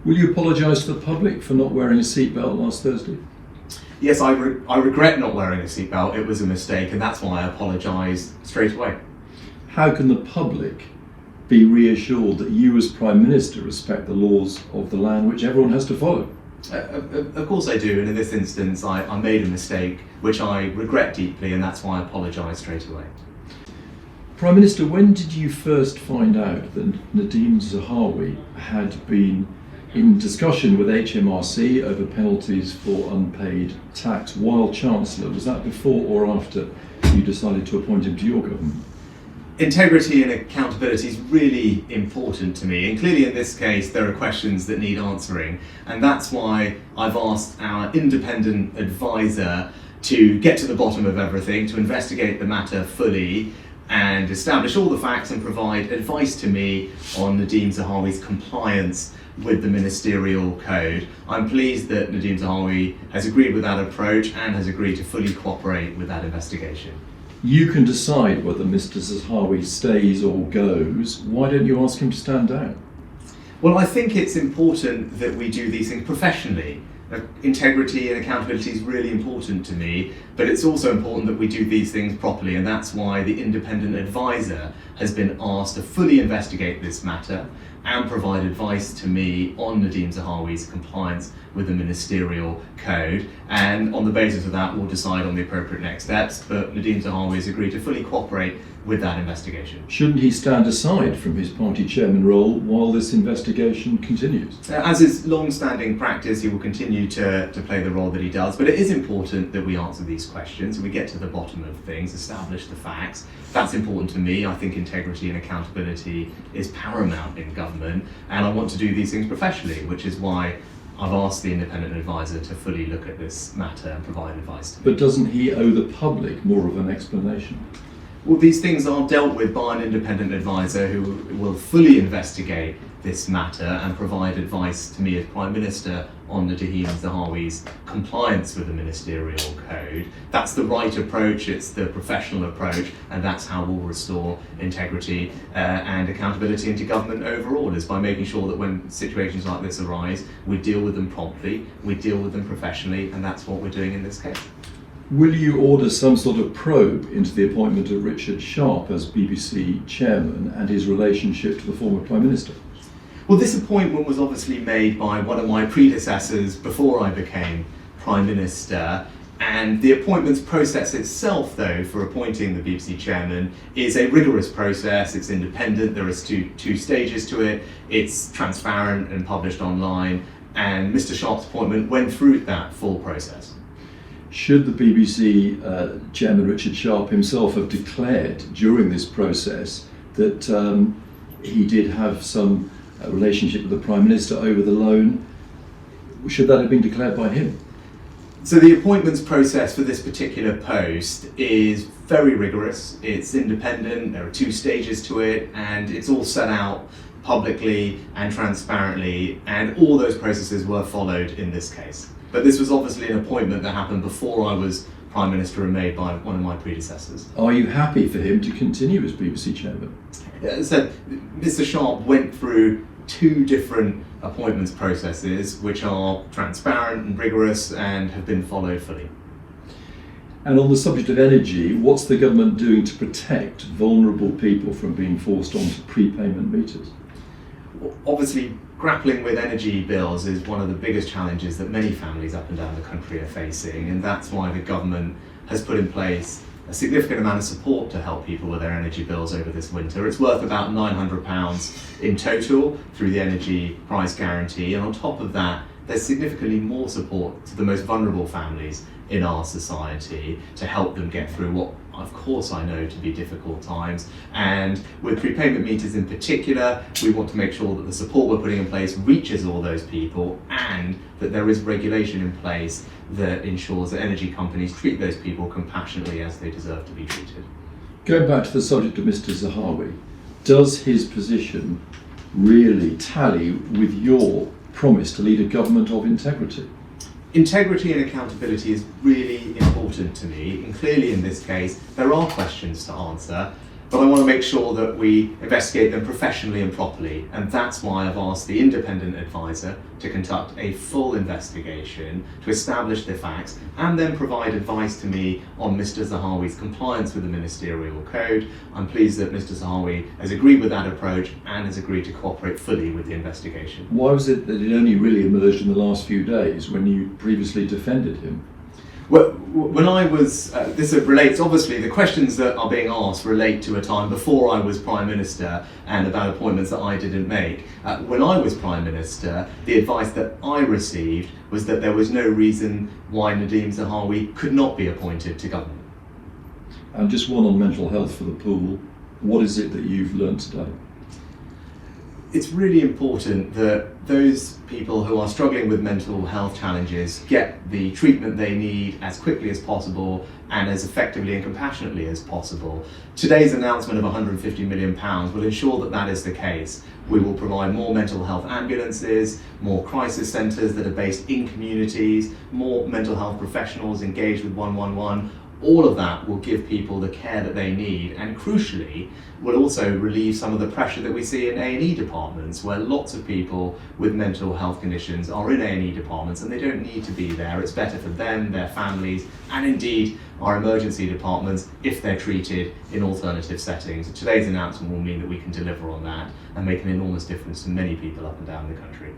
Will you apologise to the public for not wearing a seatbelt last Thursday? Yes, I regret not wearing a seatbelt. It was a mistake, and that's why I apologise straight away. How can the public be reassured that you as Prime Minister respect the laws of the land which everyone has to follow? Of course I do, and in this instance I made a mistake which I regret deeply, and that's why I apologise straight away. Prime Minister, when did you first find out that Nadhim Zahawi had been in discussion with HMRC over penalties for unpaid tax while Chancellor? Was that before or after you decided to appoint him to your government? Integrity and accountability is really important to me, and clearly in this case there are questions that need answering, and that's why I've asked our independent advisor to get to the bottom of everything, to investigate the matter fully and establish all the facts and provide advice to me on Nadhim Zahawi's compliance with the ministerial code. I'm pleased that Nadhim Zahawi has agreed with that approach and has agreed to fully cooperate with that investigation. You can decide whether Mr. Zahawi stays or goes. Why don't you ask him to stand down? Well, I think it's important that we do these things professionally. Integrity and accountability is really important to me, but it's also important that we do these things properly, and that's why the independent advisor has been asked to fully investigate this matter and provide advice to me on Nadhim Zahawi's compliance with the ministerial code, and on the basis of that we'll decide on the appropriate next steps, but Nadhim Zahawi has agreed to fully cooperate with that investigation. Shouldn't he stand aside from his party chairman role while this investigation continues? As is long-standing practice, he will continue to play the role that he does, but it is important that we answer these questions and we get to the bottom of things, establish the facts. That's important to me. I think integrity and accountability is paramount in government, and I want to do these things professionally, which is why I've asked the independent advisor to fully look at this matter and provide advice to me. But doesn't he owe the public more of an explanation? Well, these things are dealt with by an independent advisor who will fully investigate this matter and provide advice to me as Prime Minister on Nadhim Zahawi's compliance with the ministerial code. That's the right approach, it's the professional approach, and that's how we'll restore integrity and accountability into government overall, is by making sure that when situations like this arise, we deal with them promptly, we deal with them professionally, and that's what we're doing in this case. Will you order some sort of probe into the appointment of Richard Sharp as BBC chairman and his relationship to the former Prime Minister? Well, this appointment was obviously made by one of my predecessors before I became Prime Minister, and the appointments process itself, though, for appointing the BBC chairman is a rigorous process. It's independent, there is two stages to it, it's transparent and published online, and Mr. Sharp's appointment went through that full process. Should the BBC chairman Richard Sharp himself have declared during this process that he did have some relationship with the Prime Minister over the loan, should that have been declared by him? So the appointments process for this particular post is very rigorous, it's independent, there are two stages to it, and it's all set out publicly and transparently, and all those processes were followed in this case. But this was obviously an appointment that happened before I was Prime Minister and made by one of my predecessors. Are you happy for him to continue as BBC chairman? So Mr. Sharp went through two different appointments processes which are transparent and rigorous and have been followed fully. And on the subject of energy, what's the government doing to protect vulnerable people from being forced onto prepayment meters? Obviously, grappling with energy bills is one of the biggest challenges that many families up and down the country are facing, and that's why the government has put in place a significant amount of support to help people with their energy bills over this winter. It's worth about £900 in total through the energy price guarantee, and on top of that, there's significantly more support to the most vulnerable families in our society to help them get through what, of course, I know to be difficult times. And with prepayment meters in particular, we want to make sure that the support we're putting in place reaches all those people, and that there is regulation in place that ensures that energy companies treat those people compassionately as they deserve to be treated. Going back to the subject of Mr. Zahawi, does his position really tally with your promise to lead a government of integrity? Integrity and accountability is really important to me, and clearly in this case there are questions to answer, but I want to make sure that we investigate them professionally and properly, and that's why I've asked the independent advisor to conduct a full investigation to establish the facts and then provide advice to me on Mr. Zahawi's compliance with the ministerial code. I'm pleased that Mr. Zahawi has agreed with that approach and has agreed to cooperate fully with the investigation. Why was it that it only really emerged in the last few days when you previously defended him? Well, when I was, this relates, obviously the questions that are being asked relate to a time before I was Prime Minister and about appointments that I didn't make. When I was Prime Minister, the advice that I received was that there was no reason why Nadhim Zahawi could not be appointed to government. And just one on mental health for the pool. What is it that you've learned today? It's really important that those people who are struggling with mental health challenges get the treatment they need as quickly as possible and as effectively and compassionately as possible. Today's announcement of £150 million will ensure that that is the case. We will provide more mental health ambulances, more crisis centres that are based in communities, more mental health professionals engaged with 111. All of that will give people the care that they need, and crucially will also relieve some of the pressure that we see in A&E departments, where lots of people with mental health conditions are in A&E departments and they don't need to be there. It's better for them, their families, and indeed our emergency departments if they're treated in alternative settings. Today's announcement will mean that we can deliver on that and make an enormous difference to many people up and down the country.